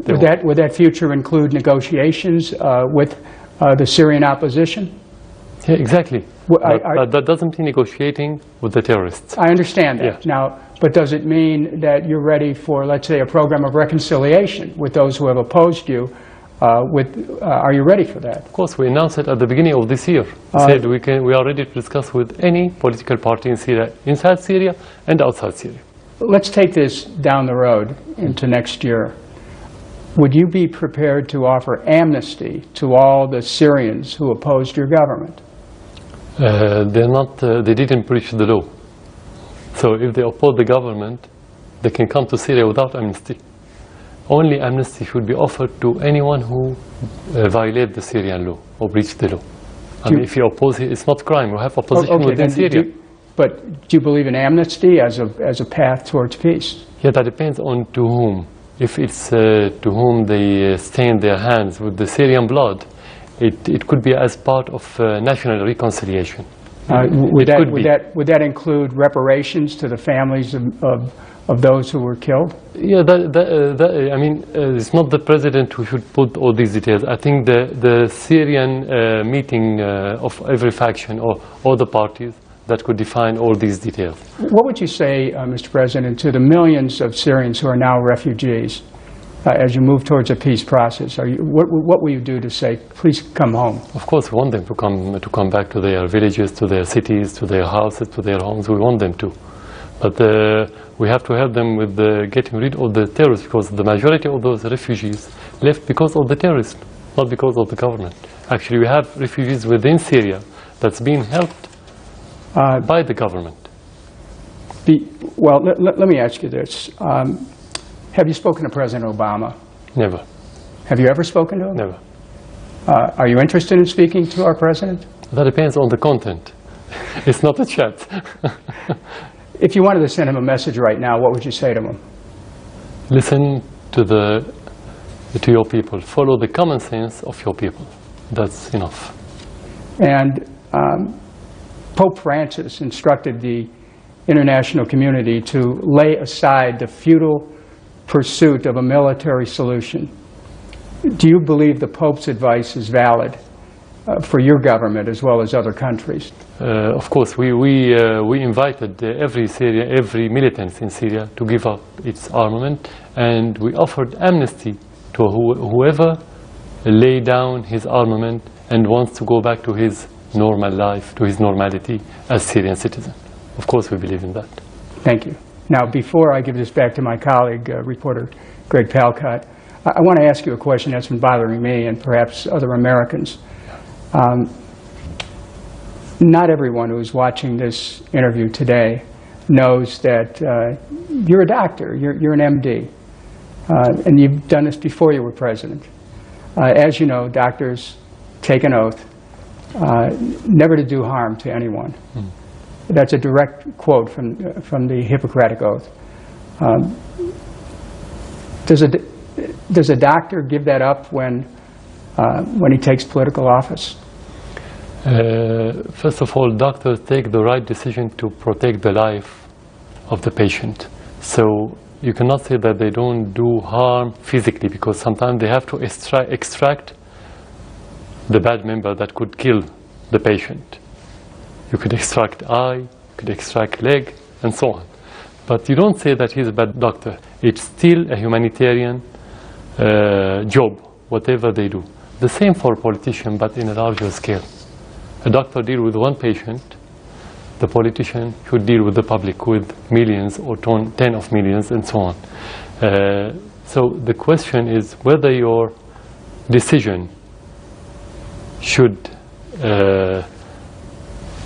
Would that future include negotiations with the Syrian opposition? Yeah, exactly. But that doesn't mean negotiating with the terrorists. I understand that. Yeah. Now, but does it mean that you're ready for, let's say, a program of reconciliation with those who have opposed you? Are you ready for that? Of course, we announced it at the beginning of this year. Said we are ready to discuss with any political party in Syria, inside Syria and outside Syria. Let's take this down the road into next year. Would you be prepared to offer amnesty to all the Syrians who opposed your government? They didn't breach the law. So if they oppose the government, they can come to Syria without amnesty. Only amnesty should be offered to anyone who violates the Syrian law or breach the law. I mean, if you oppose it, it's not crime. We have opposition within Syria. But do you believe in amnesty as a path towards peace? Yeah, that depends on to whom. If it's to whom they stain their hands with the Syrian blood, it could be as part of national reconciliation. Would that include reparations to the families of those who were killed? Yeah, I mean, it's not the president who should put all these details. I think the Syrian meeting of every faction or all the parties that could define all these details. What would you say, Mr. President, to the millions of Syrians who are now refugees as you move towards a peace process? What will you do to say, please come home? Of course, we want them to come back to their villages, to their cities, to their houses, to their homes. We want them to. But we have to help them with getting rid of the terrorists, because the majority of those refugees left because of the terrorists, not because of the government. Actually, we have refugees within Syria that's being helped by the government. Well, let me ask you this. Have you spoken to President Obama? Never. Have you ever spoken to him? Never. Are you interested in speaking to our president? That depends on the content. It's not a chat. If you wanted to send him a message right now, what would you say to him? Listen to your people. Follow the common sense of your people. That's enough. And Pope Francis instructed the international community to lay aside the futile pursuit of a military solution. Do you believe the Pope's advice is valid for your government as well as other countries? Of course, we invited every militant in Syria to give up its armament, and we offered amnesty to whoever lay down his armament and wants to go back to his normal life, to his normality as Syrian citizen. Of course, we believe in that. Thank you. Now, before I give this back to my colleague, reporter Greg Palkot, I want to ask you a question that's been bothering me and perhaps other Americans. Not everyone who's watching this interview today knows that you're a doctor, you're an MD, and you've done this before you were president. As you know, doctors take an oath never to do harm to anyone. That's a direct quote from the Hippocratic Oath. Does a doctor give that up when he takes political office? First of all, doctors take the right decision to protect the life of the patient. So you cannot say that they don't do harm physically, because sometimes they have to extract the bad member that could kill the patient. You could extract eye, you could extract leg, and so on. But you don't say that he's a bad doctor. It's still a humanitarian job, whatever they do. The same for a politician, but in a larger scale. A doctor deals with one patient. The politician should deal with the public, with millions or 10 of millions, and so on. So the question is whether your decision should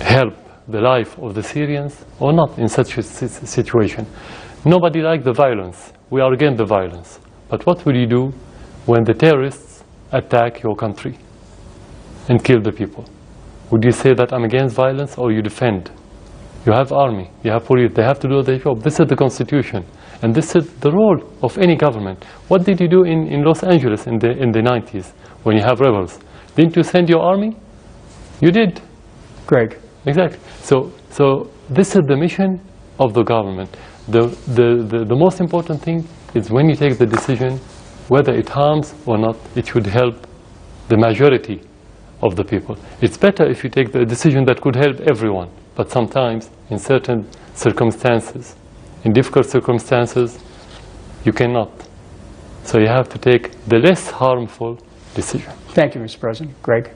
help the life of the Syrians or not in such a situation. Nobody likes the violence. We are against the violence. But what will you do when the terrorists attack your country and kill the people? Would you say that I'm against violence, or you defend? You have army, you have police, they have to do their job. This is the Constitution, and this is the role of any government. What did you do in Los Angeles in the 90s when you have rebels? Didn't you send your army? You did. Greg. Exactly. So this is the mission of the government. The most important thing is when you take the decision whether it harms or not, it should help the majority of the people. It's better if you take the decision that could help everyone, but sometimes in certain circumstances, in difficult circumstances, you cannot. So you have to take the less harmful decision. Thank you, Mr. President. Greg?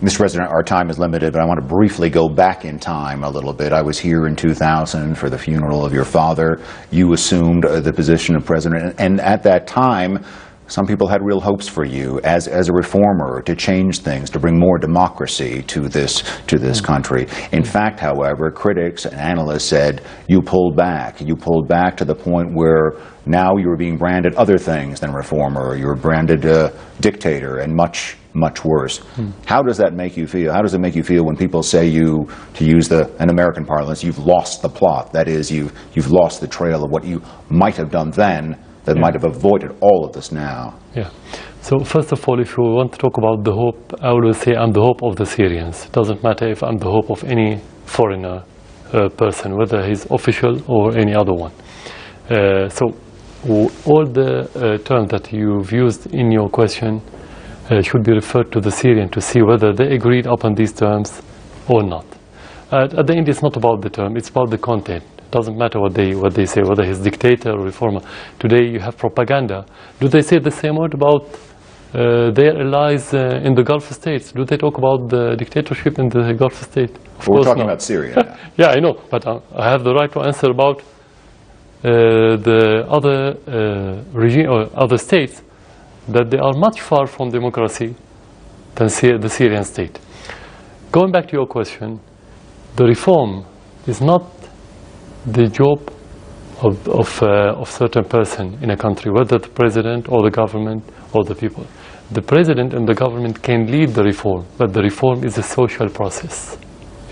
Mr. President, our time is limited, but I want to briefly go back in time a little bit. I was here in 2000 for the funeral of your father. You assumed the position of president, and at that time, some people had real hopes for you as a reformer to change things, to bring more democracy to this country. In fact, however, critics and analysts said you pulled back. You pulled back to the point where now you were being branded other things than reformer. You were branded dictator and much worse. How does that make you feel? How does it make you feel when people say you, to use an American parlance, you've lost the plot? That is, you've lost the trail of what you might have done then that might have avoided all of this now. Yeah. So first of all, if you want to talk about the hope, I always say I'm the hope of the Syrians. It doesn't matter if I'm the hope of any foreigner person, whether he's official or any other one. So all the terms that you've used in your question should be referred to the Syrian to see whether they agreed upon these terms or not. At the end, it's not about the term, it's about the content. Doesn't matter what they say, whether he's dictator or reformer. Today you have propaganda. Do they say the same word about their allies in the Gulf states? Do they talk about the dictatorship in the Gulf state? We're talking about Syria now. Yeah, I know, but I have the right to answer about the other regime or other states that they are much far from democracy than the Syrian state. Going back to your question, the reform is not the job of certain person in a country, whether the president or the government or the people. The president and the government can lead the reform, but the reform is a social process.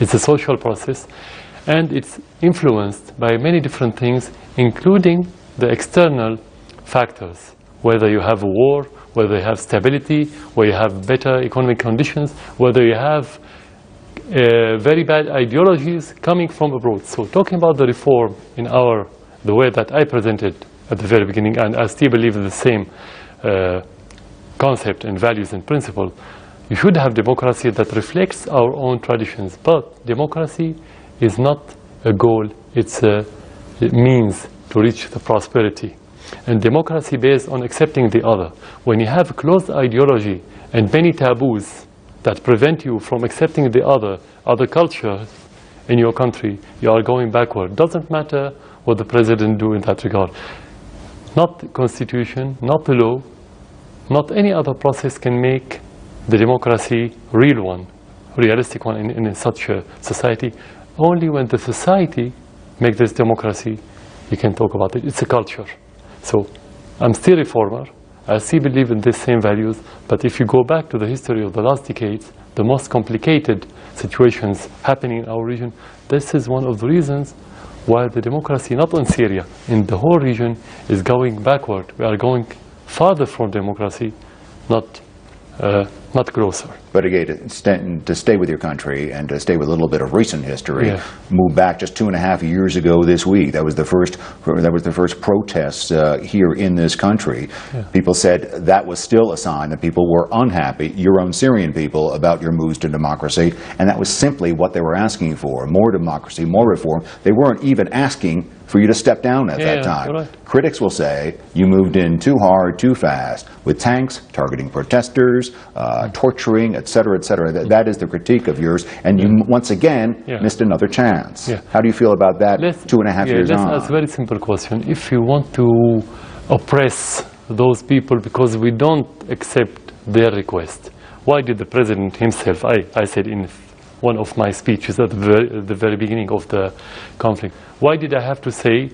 It's a social process, and it's influenced by many different things, including the external factors, whether you have a war, whether you have stability, whether you have better economic conditions, whether you have very bad ideologies coming from abroad. So talking about the reform in the way that I presented at the very beginning, and I still believe in the same concept and values and principle, you should have democracy that reflects our own traditions. But democracy is not a goal, it's a means to reach the prosperity. And democracy based on accepting the other. When you have a closed ideology and many taboos that prevent you from accepting the other cultures in your country, you are going backward. Doesn't matter what the president do in that regard. Not the constitution, not the law, not any other process can make the democracy real one, realistic one in such a society. Only when the society makes this democracy, you can talk about it. It's a culture. So I'm still a reformer. I still believe in these same values, but if you go back to the history of the last decades, the most complicated situations happening in our region, this is one of the reasons why the democracy, not in Syria, in the whole region, is going backward. We are going farther from democracy, not closer. But again, to stay with your country and to stay with a little bit of recent history, move back just 2.5 years ago this week. That was the first protests here in this country. People said that was still a sign that people were unhappy, your own Syrian people, about your moves to democracy, and that was simply what they were asking for: more democracy, more reform. They weren't even asking for you to step down at that time. Right. Critics will say you moved in too hard, too fast, with tanks targeting protesters, torturing, etc., etc. That is the critique of yours, and you once again missed another chance. How do you feel about that 2.5 years on? That's a very simple question. If you want to oppress those people because we don't accept their request, why did the president himself, I said in one of my speeches at the very beginning of the conflict, why did I have to say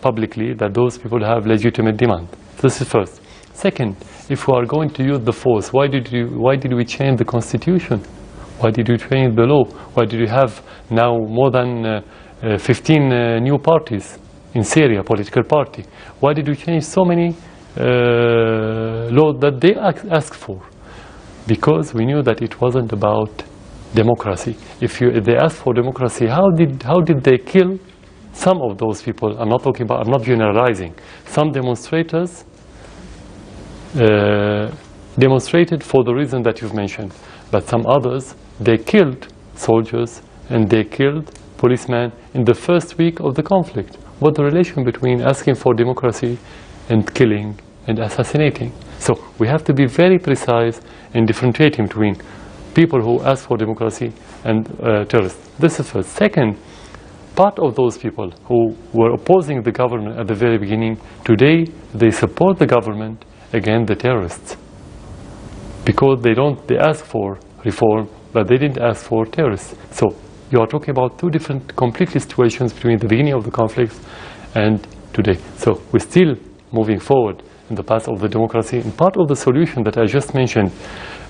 publicly that those people have legitimate demand? This is first. Second, if we are going to use the force, why did we change the constitution? Why did you change the law? Why did you have now more than 15 new parties in Syria, political party? Why did you change so many laws that they asked for? Because we knew that it wasn't about democracy. If they asked for democracy, how did they kill some of those people? I'm not generalizing. Some demonstrators demonstrated for the reason that you've mentioned. But some others, they killed soldiers and they killed policemen in the first week of the conflict. What's the relation between asking for democracy and killing and assassinating? So we have to be very precise in differentiating between people who ask for democracy and terrorists. This is first. Second, part of those people who were opposing the government at the very beginning, today they support the government against the terrorists. Because they ask for reform, but they didn't ask for terrorists. So you are talking about two different completely situations between the beginning of the conflict and today. So we're still moving forward in the path of the democracy. And part of the solution that I just mentioned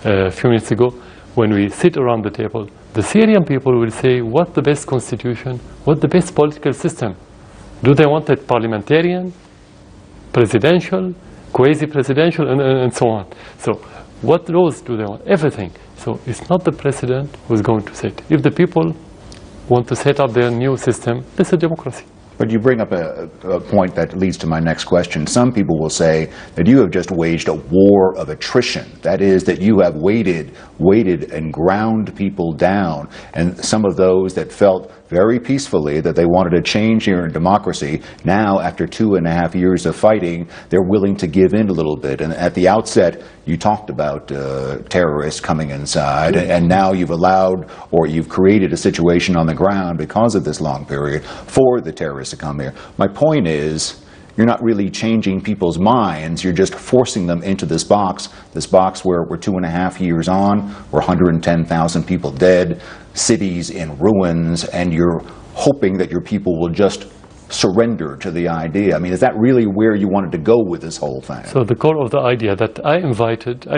a few minutes ago, when we sit around the table, the Syrian people will say, what's the best constitution? What's the best political system? Do they want it parliamentarian, presidential, quasi-presidential, and so on? So what laws do they want? Everything. So it's not the president who's going to set. If the people want to set up their new system, this is democracy. But you bring up a point that leads to my next question. Some people will say that you have just waged a war of attrition. That is, that you have waited and ground people down. And some of those that felt very peacefully that they wanted a change here in democracy, now after 2.5 years of fighting, they're willing to give in a little bit. And at the outset, you talked about terrorists coming inside, and now you've allowed, or you've created a situation on the ground because of this long period for the terrorists to come here. My point is, you're not really changing people's minds, you're just forcing them into this box where we're 2.5 years on, we're 110,000 people dead, cities in ruins, and you're hoping that your people will just surrender to the idea. I mean, is that really where you wanted to go with this whole thing? So the core of the idea that I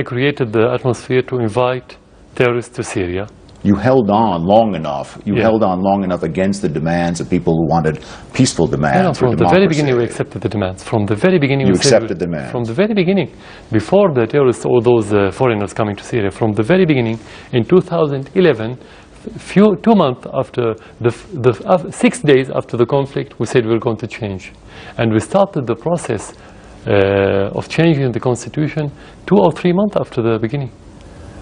created the atmosphere to invite terrorists to Syria. You held on long enough. You held on long enough against the demands of people who wanted peaceful demands for From democracy. the very beginning, we accepted the demands. From the very beginning, you accepted the demands. From the very beginning, before the terrorists, all those foreigners coming to Syria, from the very beginning, in 2011, 2 months after 6 days after the conflict, we said we're going to change, and we started the process of changing the constitution 2 or 3 months after the beginning.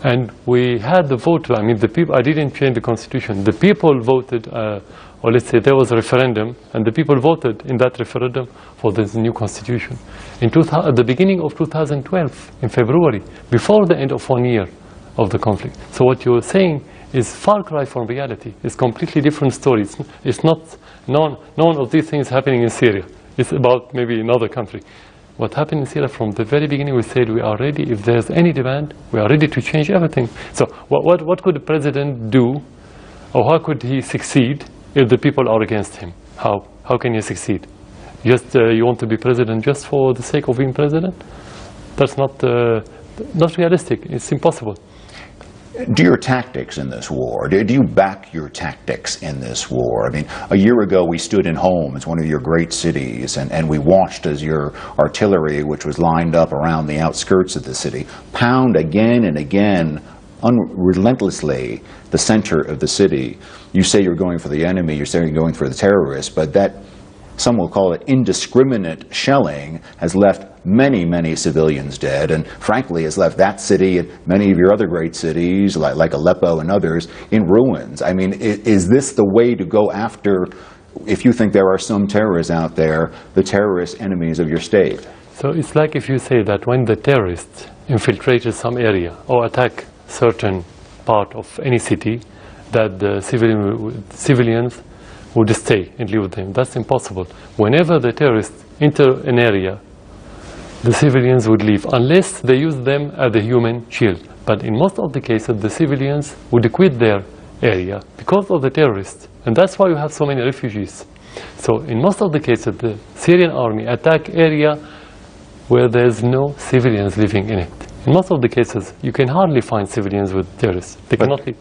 And we had the vote. I mean, the people. I didn't change the constitution. The people voted, or let's say there was a referendum, and the people voted in that referendum for this new constitution. At the beginning of 2012, in February, before the end of 1 year of the conflict. So what you're saying is far cry from reality. It's completely different story. It's not none of these things happening in Syria. It's about maybe another country. What happened in Syria from the very beginning, we said we are ready. If there's any demand, we are ready to change everything. So what could the president do, or how could he succeed if the people are against him? How can he succeed? Just you want to be president just for the sake of being president? That's not realistic. It's impossible. Do your tactics in this war, do you back your tactics in this war? I mean, a year ago we stood in Homs, one of your great cities, and we watched as your artillery, which was lined up around the outskirts of the city, pound again and again, relentlessly, the center of the city. You say you're going for the enemy, you're saying you're going for the terrorists, but that, some will call it indiscriminate shelling, has left many, many civilians dead, and frankly has left that city and many of your other great cities, like Aleppo and others, in ruins. I mean, is this the way to go after, if you think there are some terrorists out there, the terrorist enemies of your state? So it's like if you say that when the terrorists infiltrated some area or attack certain part of any city, that the civilians would stay and live with them. That's impossible. Whenever the terrorists enter an area, the civilians would leave, unless they use them as a human shield. But in most of the cases, the civilians would quit their area because of the terrorists. And that's why you have so many refugees. So in most of the cases, the Syrian army attack area where there's no civilians living in it. In most of the cases, you can hardly find civilians with terrorists. They cannot live.